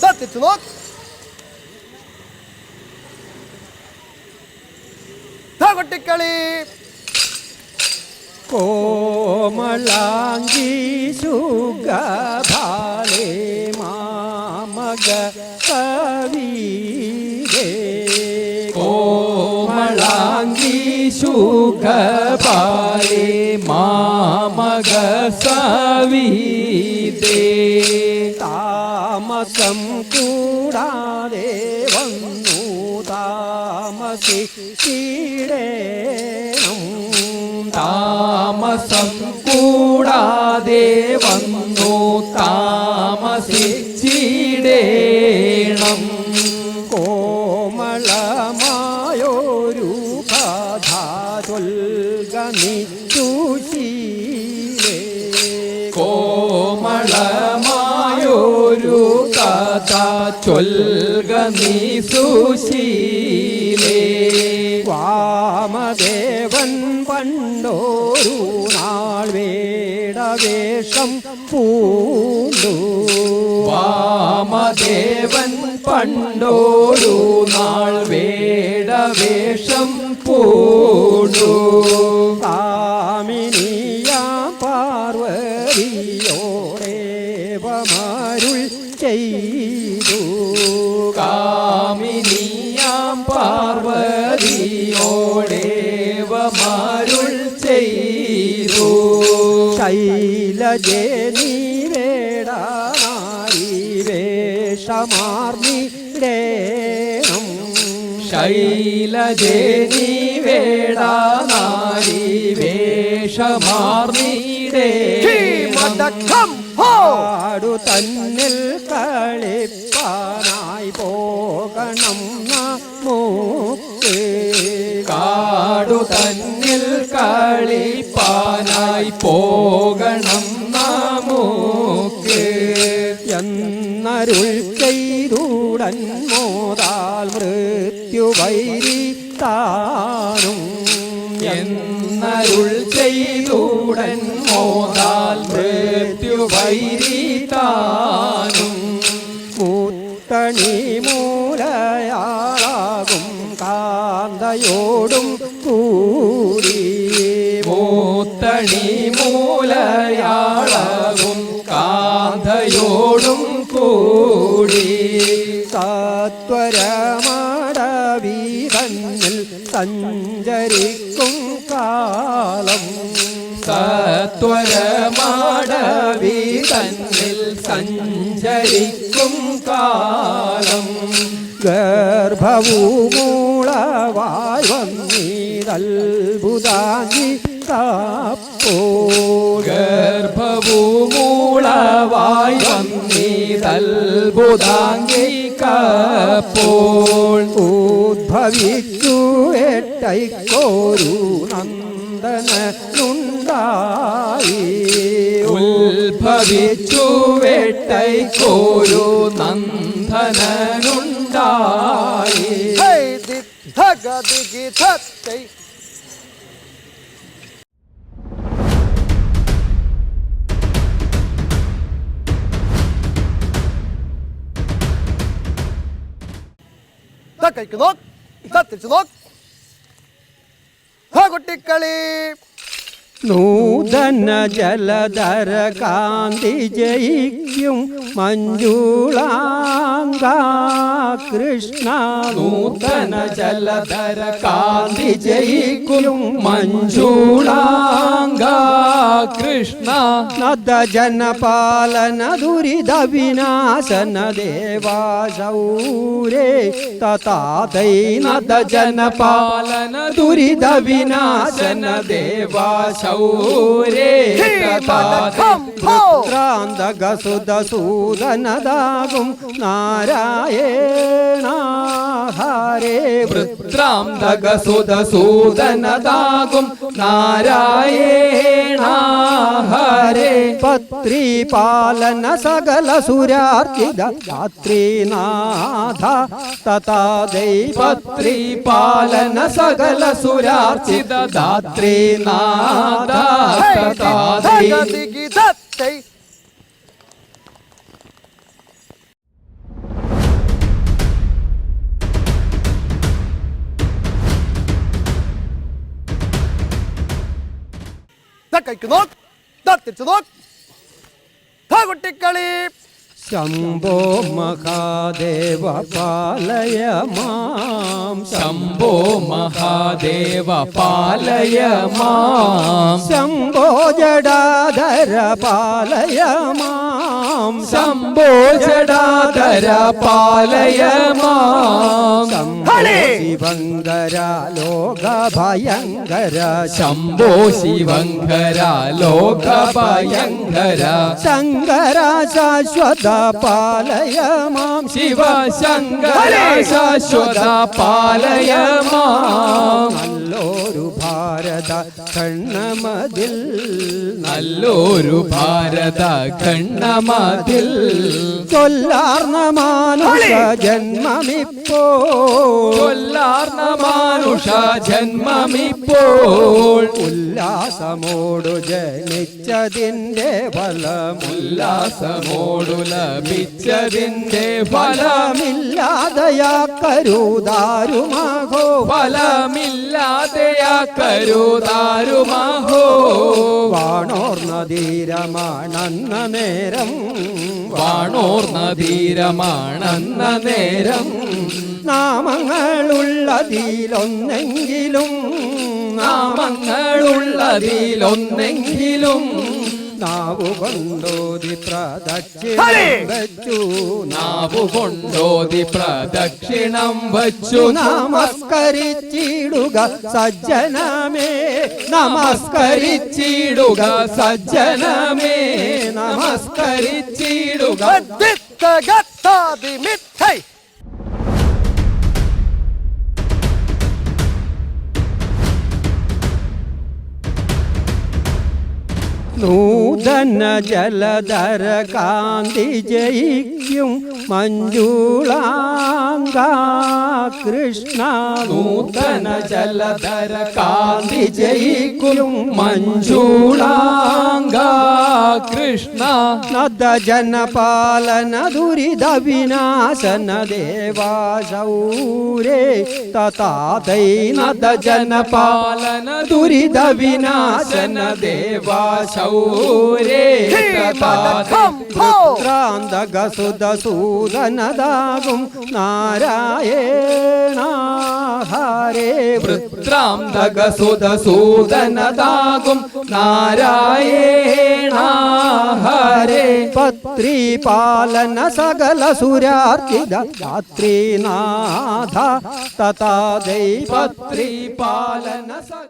സത്യച്ചു നോക്ക് കൊട്ടിക്കളി കോമളാംഗി സുഗഭാലേ മാമക കവിരേ കോമളാംഗി സുഗഭാലേ മാമക സവിതേ താമസം കൂടാതെ വന്നു താമസിച്ചിടേണം താമസം കൂടാതെ വന്നു താമസിച്ചിടേണം കോമളമായൊരു കഥ ചൊൽകനി സുശീലേ കോമളമായൊരു കഥ ചൊൽകനി സുശീലേ വാമദേവൻ പണ്ടോരു നാൾ വേടവേഷം പൂണ്ടു വാമദേവൻ പണ്ടോരു നാൾ വേടവേഷം പൂണ്ടു കാമിനിയാം പാർവതിയോടേവമരുൾ ചെയ്തു കാമിനിയാം പാർവതിയോടേവമരുൾ ചെയ്തു ശൈലജേ നീവേടാനാരി വേഷമാർന്നിടേണം ശൈലജേ നീവേടാനാരി വേഷമാർന്നിടേണം പാടു തന്നിൽ കളിപ്പാനായി പോകണം നമുക്ക് കാടു തന്നിൽ കളിപ്പാനായി പോകണം നമുക്ക് എന്നരുൾ ചെയ്തുടൻ മോതാൽ മൃത്യുവൈരി താനും എന്നരുൾ ചെയ്തുടൻ മോതാൽ മൃത്യുവൈരി താനും മുത്തണി മൂലയാളാകും കാന്തയോടും കൂടി മുത്തണി മൂലയാളാകും കാന്തയോടും കൂടി സത്വരമടവീതന്നിൽ സഞ്ചരിക്കും കാലം സത്വരമടവീതന്നിൽ സഞ്ചരിക്കും കാലം ഗർഭവുമൂളവായി വന്നീതൽബുദാംഗി കാപ്പോൾ ഗർഭവുമൂളവായി വന്നീതൽബുദാംഗി കാപ്പോൾ ഉദ്ഭവിച്ചു എട്ടൈക്കോരു നന്ദനുണ്ടായി ഉത്ഭവിച്ചു വെട്ടൈക്കോരു നന്ദനുണ്ടായി കൊട്ടിക്കളി നൂതന ജലധര കാന്തി ജയിക്കും മഞ്ജുളാംഗ കൃഷ്ണ നൂതന ജലധര കാന്തി ജയിക്കും മഞ്ജുളാംഗ കൃഷ്ണ നദ ജനപാലന ദുരിത വിനാശന ദേവാശൗരേ തഥാതൈ നദ ജനപാലന ദുരിത വിനാശന ദേവാശൗ ൂതനദാകും നാരായണ ഹരേ വൃത്രാന്തകസുതസൂദനദാകും നാരായണ ഹരേ പത്രീപാലന സകല സുരാർച്ചിത ധാത്രീനാഥ തഥാ പത്രീപാലന സകല സുരാർച്ചിത ധാത്രീനാഥ തഥാ കൈക്ക് നോക്ക്, ദാ തിരിച്ചു നോക്ക്. ധാ കൊട്ടിക്കളി. ശംഭോ മഹാദേവ പാലയ മാം ശംഭോ മഹാദേവ പാലയ മാം ശംഭോ ജടാധര പാലയ മാം ശംഭോ ജടാധര പാലയ മാം ശംഭോ ശിവങ്കര ലോക ഭയങ്കര ശംഭോ ശിവങ്കര ലോക ഭയങ്കര ശങ്കര ശാശ്വത പാലയ മാം ശിവ ശങ്കര ശാശ്വത പാലയ മാം നല്ലൊരു ഭാരത കണ്ണമതിൽ നല്ലൊരു ഭാരത ഖണ്ഡമതിൽ ചൊല്ലാർന്ന മാനുഷ ജന്മമിപ്പോ കൊല്ലാർന്ന മാനുഷ ജന്മമിപ്പോൾ ഉല്ലാസമോടു ജനിച്ചതിൻ്റെ ഫലം ഉല്ലാസമോടു ലഭിച്ചതിന്റെ ഫലം ഫലമില്ലാതയാ കരുതാരുമാകോ ഫലമില്ലാതെയാ കരുതാരുമാഹോ വാണോർന്ന ധീരമാണെന്ന നേരം വാണോർന്ന ധീരമാണെന്ന നേരം നാമങ്ങളുള്ളതിലൊന്നെങ്കിലും നാമങ്ങളുള്ളതിലൊന്നെങ്കിലും നാവു കൊണ്ടോതി പ്രദക്ഷിണം ഹരി! വച്ചു നാവുകൊണ്ടോതി പ്രദക്ഷിണം വച്ചു നമസ്കരിച്ചിടുക സജ്ജനമേ നമസ്കരിച്ചിടുക സജ്ജനമേ നമസ്കരിച്ചിടുക ദിത്ത ഗത്താതി മിഥൈ. നൂതന ജലധര കാന്തി ജയിക്കും മഞ്ജുളാംഗ കൃഷ്ണ നൂതന ജലധര കാന്തി ജയിക്കും മഞ്ജുളാംഗ കൃഷ്ണ നദ ജനപാലന ദുരിത വിനാശന ദേവാശൗരേ തഥാദൈ നദ ജനപാലന ദുരിത വിനാശന ദേവാശൗരേ ാന്തക സുതസൂദനദാകും നാരായണ ഹരേ വൃത്രാന്തക സുതസൂദനദാകും നാരായണ ഹരേ പത്രി പാലന സകല സുരാർച്ചിത ധാത്രീനാഥ തഥാ ദൈവ പത്രി പാലന സകല